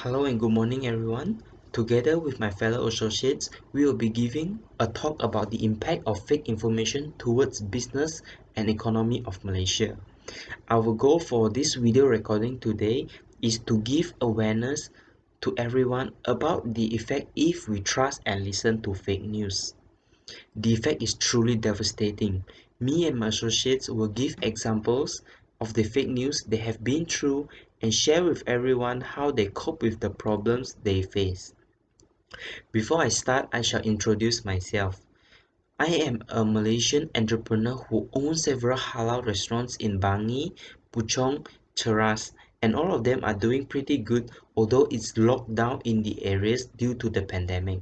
Hello and good morning everyone. Together with my fellow associates, we will be giving a talk about the impact of fake information towards business and economy of Malaysia. Our goal for this video recording today is to give awareness to everyone about the effect if we trust and listen to fake news. The effect is truly devastating. Me and my associates will give examples of the fake news they have been through and share with everyone how they cope with the problems they face. Before I start, I shall introduce myself. I am a Malaysian entrepreneur who owns several halal restaurants in Bangi, Puchong, Cheras, and all of them are doing pretty good, although it's locked down in the areas due to the pandemic.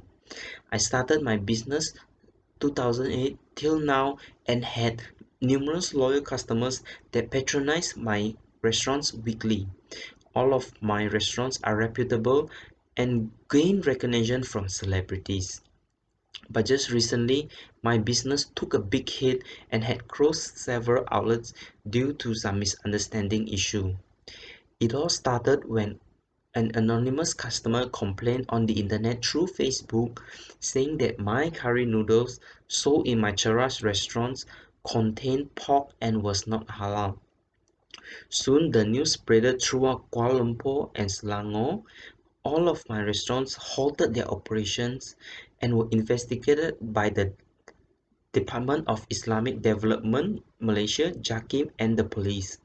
I started my business 2008 till now and had numerous loyal customers that patronize my restaurants weekly. All of my restaurants are reputable and gain recognition from celebrities. But just recently, my business took a big hit and had closed several outlets due to some misunderstanding issue. It all started when an anonymous customer complained on the internet through Facebook saying that my curry noodles sold in my Cheras restaurants contained pork and was not halal. Soon the news spread throughout Kuala Lumpur and Selangor. All of my restaurants halted their operations and were investigated by the Department of Islamic Development Malaysia, JAKIM, and the police.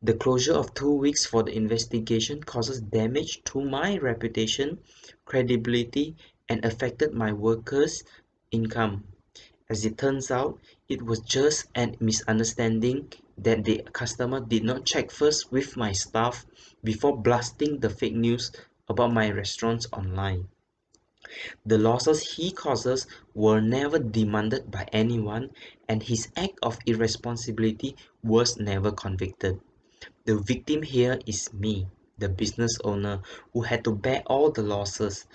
The closure of 2 weeks for the investigation causes damage to my reputation, credibility, and affected my workers' income. As it turns out, it was just a misunderstanding that the customer did not check first with my staff before blasting the fake news about my restaurants online. The losses he causes were never demanded by anyone, and his act of irresponsibility was never convicted. The victim here is me, the business owner, who had to bear all the losses.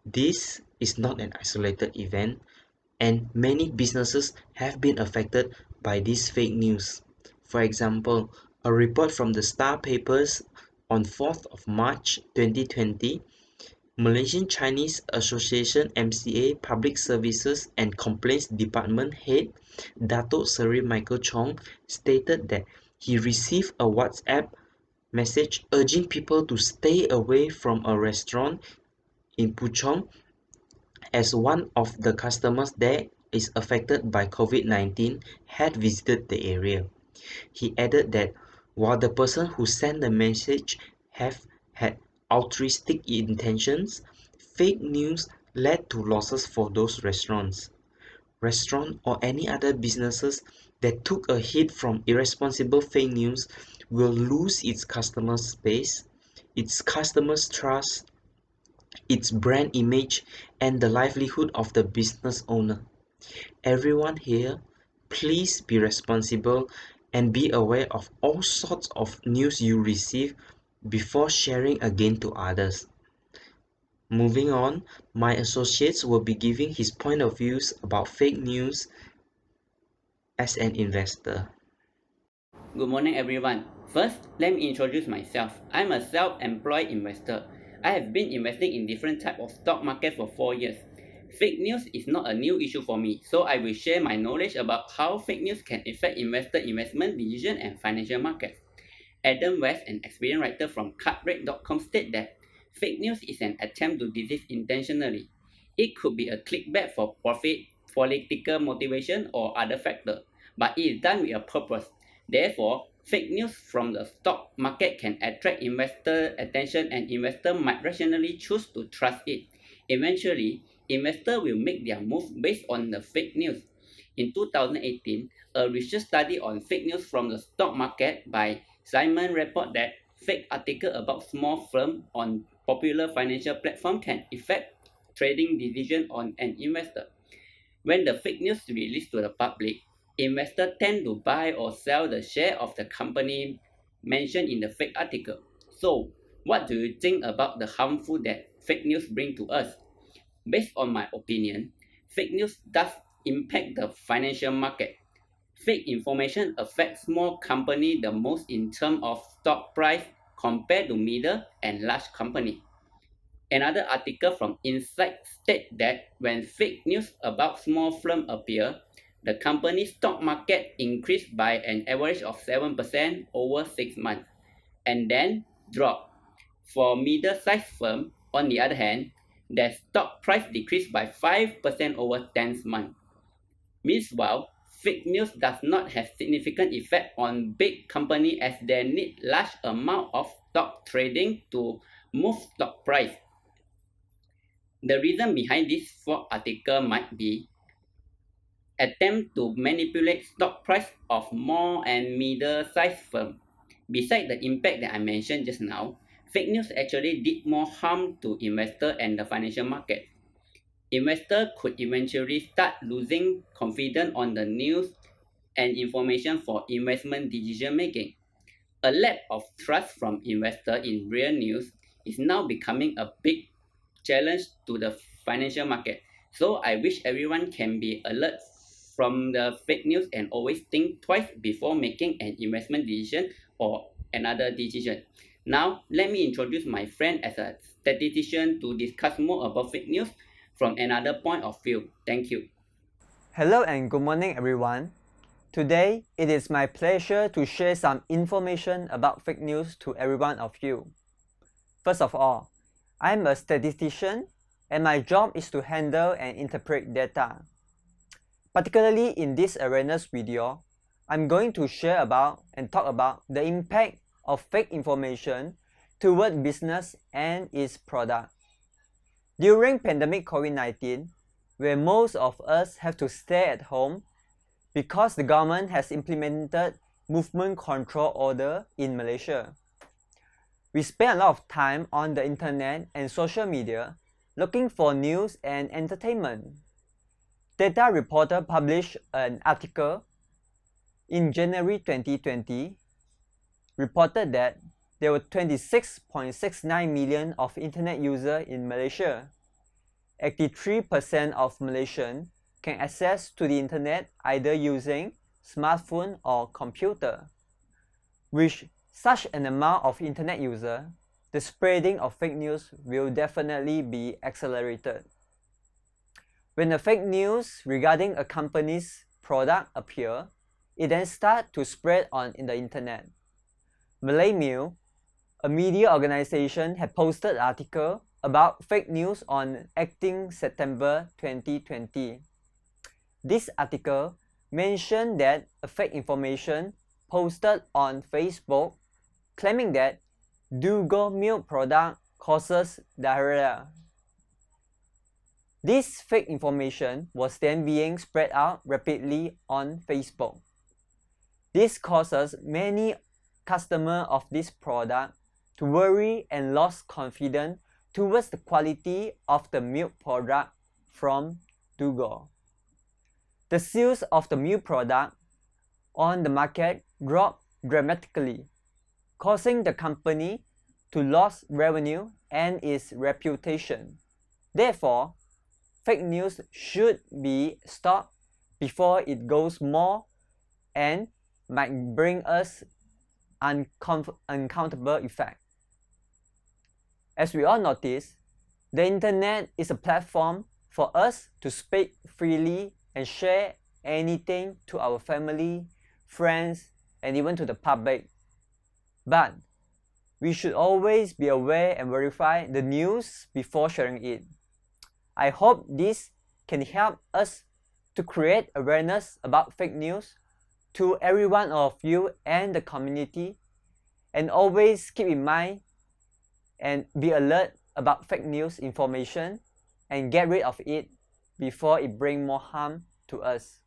This is not an isolated event, and many businesses have been affected by this fake news. For example, a report from the Star Papers on 4th of March 2020, Malaysian Chinese Association MCA Public Services and Complaints Department head Datuk Seri Michael Chong stated that he received a WhatsApp message urging people to stay away from a restaurant in Puchong as one of the customers there is affected by COVID-19 had visited the area. He added that while the person who sent the message have had altruistic intentions, fake news led to losses for those restaurants. Restaurant or any other businesses that took a hit from irresponsible fake news will lose its customer base, its customers' trust, its brand image, and the livelihood of the business owner. Everyone here, please be responsible and be aware of all sorts of news you receive before sharing again to others. Moving on, my associates will be giving his point of views about fake news as an investor. Good morning, everyone. First, let me introduce myself. I'm a self-employed investor. I have been investing in different types of stock market for 4 years. Fake news is not a new issue for me, so I will share my knowledge about how fake news can affect investor investment decision and financial markets. Adam West, an experienced writer from cutrate.com, stated that fake news is an attempt to deceive intentionally. It could be a clickbait for profit, political motivation, or other factor, but it is done with a purpose. Therefore, fake news from the stock market can attract investor attention and investors might rationally choose to trust it. Eventually, investors will make their move based on the fake news. In 2018, a research study on fake news from the stock market by Simon reported that fake article about small firm on popular financial platform can affect trading decision on an investor. When the fake news is released to the public, investors tend to buy or sell the share of the company mentioned in the fake article. So, what do you think about the harmful that fake news bring to us? Based on my opinion, fake news does impact the financial market. Fake information affects small company the most in terms of stock price compared to middle and large company. Another article from Insight states that when fake news about small firms appear, the company's stock market increased by an average of 7% over 6 months and then dropped. For middle-sized firms, on the other hand, their stock price decreased by 5% over 10 months. Meanwhile, fake news does not have significant effect on big companies as they need large amount of stock trading to move stock price. The reason behind this fraud article might be attempt to manipulate stock price of small and middle-sized firms. Besides the impact that I mentioned just now, fake news actually did more harm to investors and the financial market. Investors could eventually start losing confidence on the news and information for investment decision making. A lack of trust from investors in real news is now becoming a big challenge to the financial market. So I wish everyone can be alert from the fake news and always think twice before making an investment decision or another decision. Now, let me introduce my friend as a statistician to discuss more about fake news from another point of view. Thank you. Hello and good morning everyone. Today, it is my pleasure to share some information about fake news to every one of you. First of all, I'm a statistician and my job is to handle and interpret data. Particularly in this awareness video, I'm going to share about and talk about the impact of fake information toward business and its product. During pandemic COVID-19, where most of us have to stay at home because the government has implemented movement control order in Malaysia. We spend a lot of time on the internet and social media looking for news and entertainment. Data Reporter published an article in January 2020 reported that there were 26.69 million of internet users in Malaysia. 83% of Malaysians can access to the internet either using smartphone or computer. With such an amount of internet users, the spreading of fake news will definitely be accelerated. When a fake news regarding a company's product appears, it then starts to spread in the internet. Malay Mail, a media organization, had posted an article about fake news on 18 September 2020. This article mentioned that a fake information posted on Facebook claiming that Dugo milk product causes diarrhea. This fake information was then being spread out rapidly on Facebook. This causes many customers of this product to worry and lost confidence towards the quality of the milk product from Dugo. The sales of the milk product on the market dropped dramatically, causing the company to lose revenue and its reputation. Therefore, fake news should be stopped before it goes more and might bring us uncountable effect. As we all notice, the internet is a platform for us to speak freely and share anything to our family, friends, and even to the public. But we should always be aware and verify the news before sharing it. I hope this can help us to create awareness about fake news to every one of you and the community, and always keep in mind and be alert about fake news information and get rid of it before it brings more harm to us.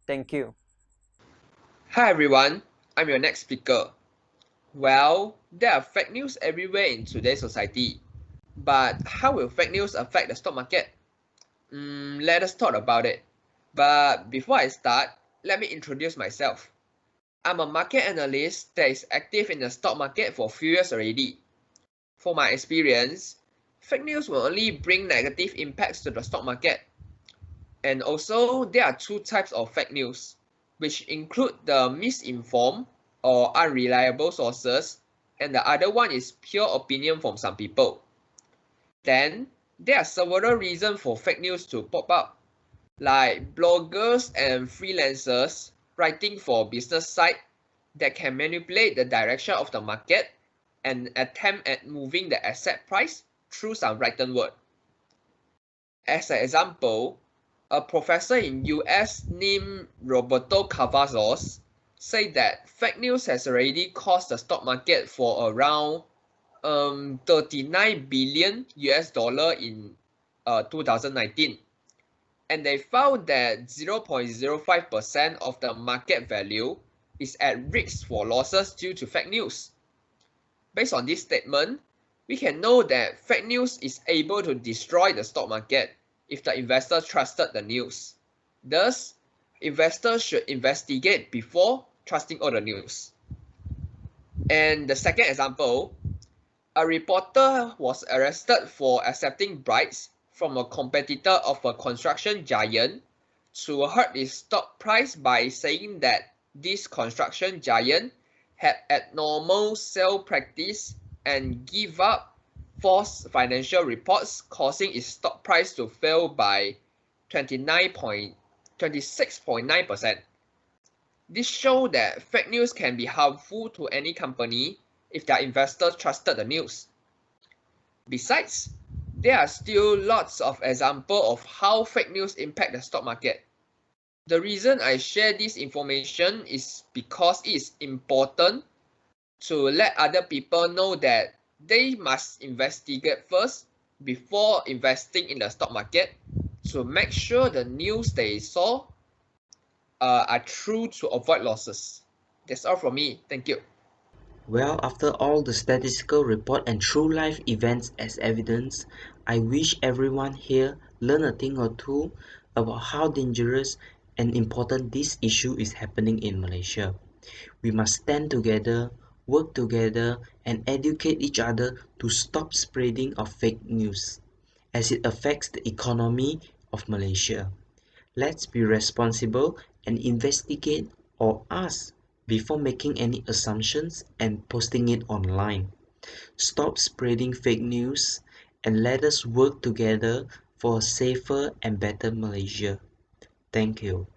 Thank you. Hi everyone, I'm your next speaker. Well, there are fake news everywhere in today's society. But how will fake news affect the stock market? Let us talk about it. But before I start, let me introduce myself. I'm a market analyst that is active in the stock market for a few years already. For my experience, fake news will only bring negative impacts to the stock market. And also, there are two types of fake news, which include the misinformed or unreliable sources, and the other one is pure opinion from some people. Then, there are several reasons for fake news to pop up, like bloggers and freelancers writing for business sites that can manipulate the direction of the market and attempt at moving the asset price through some written word. As an example, a professor in US named Roberto Cavazos said that fake news has already cost the stock market for around 39 billion US dollar in 2019. And they found that 0.05% of the market value is at risk for losses due to fake news. Based on this statement, we can know that fake news is able to destroy the stock market if the investor trusted the news. Thus, investors should investigate before trusting all the news. And the second example, a reporter was arrested for accepting bribes from a competitor of a construction giant to hurt its stock price by saying that this construction giant had abnormal sale practice and give up false financial reports, causing its stock price to fall by 26.9%. This shows that fake news can be harmful to any company if their investors trusted the news. Besides, there are still lots of examples of how fake news impact the stock market. The reason I share this information is because it is important to let other people know that they must investigate first before investing in the stock market to make sure the news they saw are true to avoid losses. That's all from me. Thank you. Well, after all the statistical report and true life events as evidence, I wish everyone here learn a thing or two about how dangerous and important this issue is happening in Malaysia. We must stand together, work together, and educate each other to stop spreading of fake news, as it affects the economy of Malaysia. Let's be responsible and investigate or ask before making any assumptions and posting it online. Stop spreading fake news and let us work together for a safer and better Malaysia. Thank you.